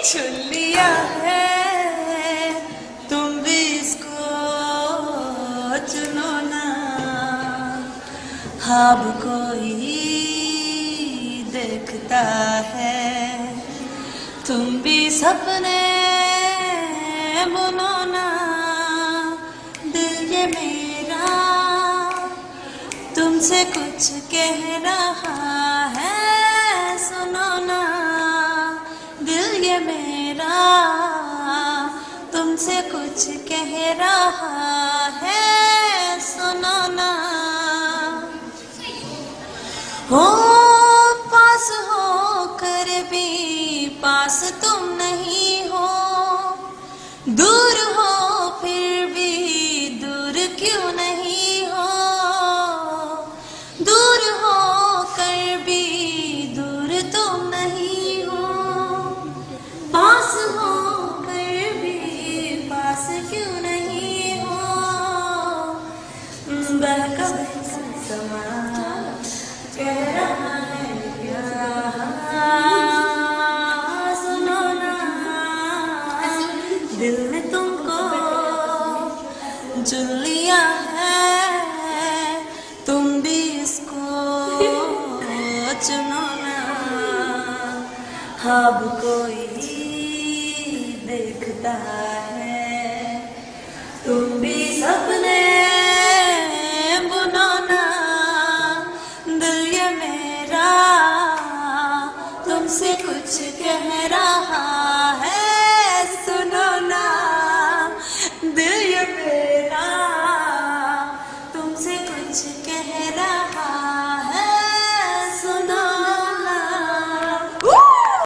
चुन लिया है तुम भी इसको चुनो ना। ख्वाब कोई देखता है तुम भी सपने बुनो ना। दिल ये मेरा तुमसे कुछ कह रहा है, सुनो ना। दिल ये मेरा तुमसे कुछ कह रहा है, सुनो ना। हो पास हो कर भी पास तुम नहीं हो, दूर हो फिर भी दूर क्यों नहीं हो। दूर हो कर भी दूर तुम नहीं हो, पास हो कर भी पास क्यों नहीं हो। बहका समा कह रहा है प्यार, सुनो ना। दिल ने तुमको चुन लिया है तुम भी इसको चुनो ना। ख्वाब कोई देखता है तुम भी सपने बुनो ना। दिल ये मेरा तुमसे कुछ कह रहा है,